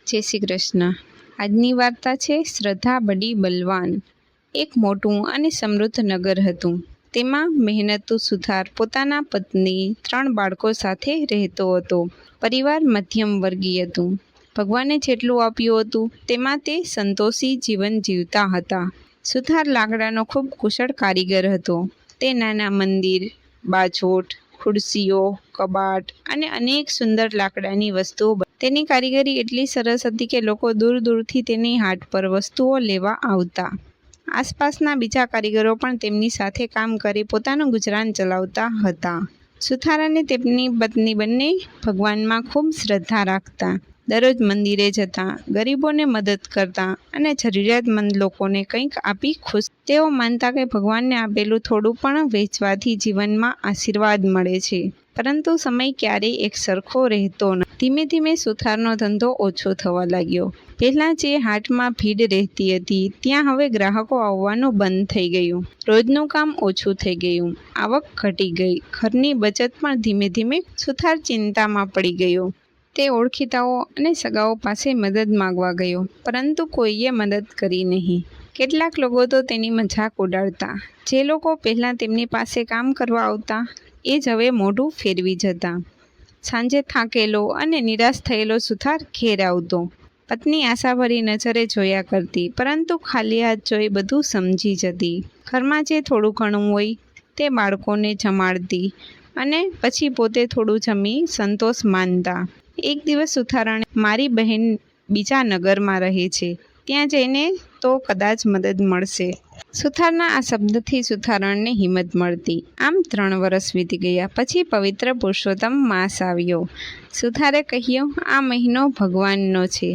જય શ્રી કૃષ્ણ। આજની વાર્તા છે શ્રદ્ધા બડી બલવાન। એક મોટું અને સમૃદ્ધ નગર હતું। તેમાં મહેનતુ સુથાર પોતાના પત્ની 3 બાળકો સાથે રહેતો હતો। પરિવાર મધ્યમ વર્ગીય હતું। ભગવાને જેટલું આપ્યું હતું તેમાં તે સંતોષી જીવન જીવતા હતા। સુથાર લાકડાનો ખૂબ કુશળ કારીગર હતો। તે નાના મંદિર, બાજોટ, ખુરશીઓ, કબાટ અને અનેક સુંદર લાકડાની વસ્તુઓ તેની કારીગરી એટલી સરસ હતી કે લોકો દૂર દૂરથી તેની હાટ પર વસ્તુઓ લેવા આવતા। આસપાસના બીજા કારીગરો પણ તેમની સાથે કામ કરી પોતાનું ગુજરાન ચલાવતા હતા। સુથાર અને તેમની પત્ની બંને ભગવાનમાં ખૂબ શ્રદ્ધા રાખતા। દરરોજ મંદિરે જતા, ગરીબોને મદદ કરતા અને જરૂરિયાતમંદ લોકોને કંઈક આપી ખુશ। તેઓ માનતા કે ભગવાનને આપેલું થોડું પણ વહેંચવાથી જીવનમાં આશીર્વાદ મળે છે। પરંતુ સમય ક્યારેય એક સરખો રહેતો ન। ધીમે ધીમે સુથારનો ધંધો ઓછો થવા લાગ્યો। પહેલાં જે હાટમાં ભીડ રહેતી હતી ત્યાં હવે ગ્રાહકો આવવાનું બંધ થઈ ગયું। રોજનું કામ ઓછું થઈ ગયું, આવક ઘટી ગઈ, ઘરની બચત પણ ધીમે ધીમે। સુથાર ચિંતામાં પડી ગયો। તે ઓળખીતાઓ અને સગાઓ પાસે મદદ માંગવા ગયો, પરંતુ કોઈએ મદદ કરી નહીં। કેટલાક લોકો તો તેની મજાક ઉડાડતા। જે લોકો પહેલાં તેમની પાસે કામ કરવા આવતા એ જ હવે મોઢું ફેરવી જતા। સાંજે થાકેલો અને નિરાશ થયેલો સુથાર ઘેર આવતો। પત્ની આશાભરી નજરે જોયા કરતી, પરંતુ ખાલી હાથ જોઈ બધું સમજી જતી। ઘરમાં જે થોડું ઘણું હોય તે બાળકોને જમાડતી અને પછી પોતે થોડું જમી સંતોષ માનતા। એક દિવસ સુથારણે મારી બહેન બીજા નગરમાં રહે છે, ત્યાં જઈને તો કદાચ મદદ મળશે। સુથારના આ શબ્દથી સુથારણને હિંમત મળતી। આમ 3 વર્ષ વીતી ગયા। પછી પવિત્ર પુરુષોત્તમ માસ આવ્યો। સુથારે કહ્યું, આ મહિનો ભગવાનનો છે।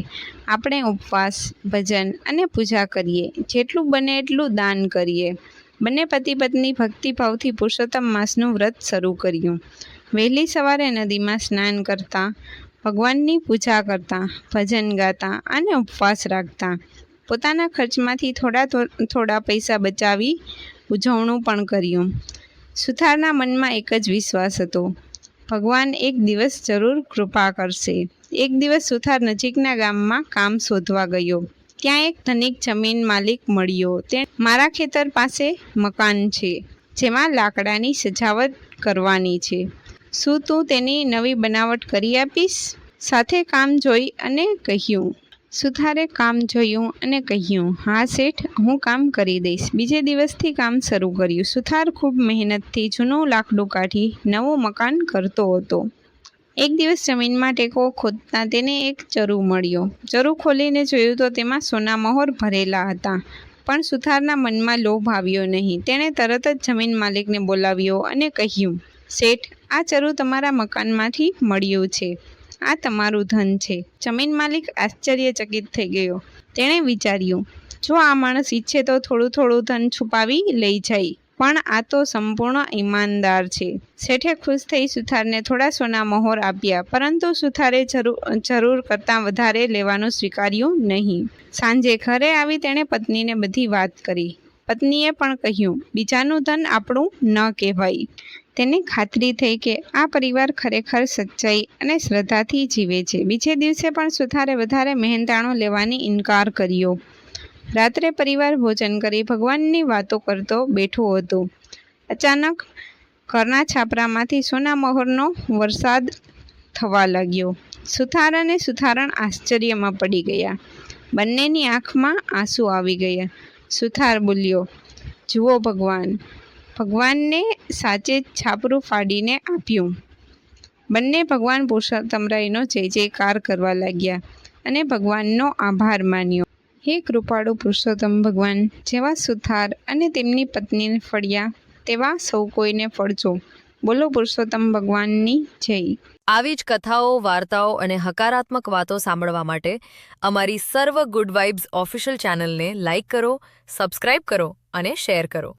આપણે ઉપવાસ, ભજન અને પૂજા કરીએ, જેટલું બને એટલું દાન કરીએ। બંને પતિ પત્ની ભક્તિભાવથી પુરુષોત્તમ માસનું વ્રત શરૂ કર્યું। વહેલી સવારે નદીમાં સ્નાન કરતા, ભગવાનની પૂજા કરતા, ભજન ગાતા અને ઉપવાસ રાખતા। પોતાના ખર્ચમાંથી થોડા પૈસા બચાવી ઉજવણું પણ કર્યું। સુથારના મનમાં એક જ વિશ્વાસ હતો, ભગવાન એક દિવસ જરૂર કૃપા કરશે। એક દિવસ સુથાર નજીકના ગામમાં કામ શોધવા ગયો। ત્યાં એક ધનિક જમીન માલિક મળ્યો। તેણે મારા ખેતર પાસે મકાન છે, જેમાં લાકડાની સજાવટ કરવાની છે। શું તું તેની નવી બનાવટ કરી આપીશ? સાથે કામ જોઈ અને કહ્યું। સુથારે કામ જોયું અને કહ્યું, હા શેઠ, હું કામ કરી દઈશ। બીજે દિવસથી કામ શરૂ કર્યું। સુથાર ખૂબ મહેનતથી જૂનું લાકડું કાઢી નવું મકાન કરતો હતો। એક દિવસ જમીનમાં ટેકો ખોદતા તેને એક ચરુ મળ્યો। ચરુ ખોલીને જોયું તો તેમાં સોનામહોર ભરેલા હતા, પણ સુથારના મનમાં લોભ આવ્યો નહીં। તેણે તરત જ જમીન માલિકને બોલાવ્યો અને કહ્યું, શેઠ, આ ચરુ તમારા મકાનમાંથી મળ્યું છે, આ તમારું ધન છે। જમીન માલિક આશ્ચર્યચકિત થઈ ગયો। તેણે વિચાર્યું, જો આ માણસ ઈચ્છે તો થોડું થોડું ધન છુપાવી લઈ જાય, પણ આ તો સંપૂર્ણ ઈમાનદાર છે। શેઠે ખુશ થઈ સુથારને થોડા સોનામહોર આપ્યા, પરંતુ સુથારે જરૂર કરતાં વધારે લેવાનું સ્વીકાર્યું નહીં। સાંજે ઘરે આવી તેણે પત્નીને બધી વાત કરી। પત્નીએ પણ કહ્યું, બીજાનું ધન આપણું ન કહેવાય। તેને ખાતરી થઈ કે આ પરિવાર ખરેખર સચ્ચાઈ અને શ્રદ્ધાથી જીવે છે। બીજે દિવસે પણ સુથારે વધારે મહેનતાણું લેવાની ઇનકાર કર્યો। રાત્રે પરિવાર ભોજન કરી ભગવાનની વાતો કરતો બેઠો હતો। અચાનક ઘરના છાપરામાંથી સોનામહોરનો વરસાદ થવા લાગ્યો। સુથાર અને સુથારણ આશ્ચર્યમાં પડી ગયા। બંનેની આંખમાં આંસુ આવી ગયા। સુથાર બોલ્યો, જુઓ ભગવાનને સાચે જ છાપરું ફાડીને આપ્યું। બંને ભગવાન પુરુષોત્તમરાયનો જય જયકાર કરવા લાગ્યા અને ભગવાનનો આભાર માન્યો। હે કૃપાળુ પુરુષોત્તમ ભગવાન, જેવા સુથાર અને તેમની પત્નીને ફળ્યા તેવા સૌ કોઈને ફળજો। બોલો પુરુષોત્તમ ભગવાનની જય। આવી જ કથાઓ, વાર્તાઓ અને હકારાત્મક વાતો સાંભળવા માટે અમારી સર્વ ગુડ વાઇબ્સ ઓફિશિયલ ચેનલને લાઇક કરો, સબસ્ક્રાઇબ કરો અને શેર કરો।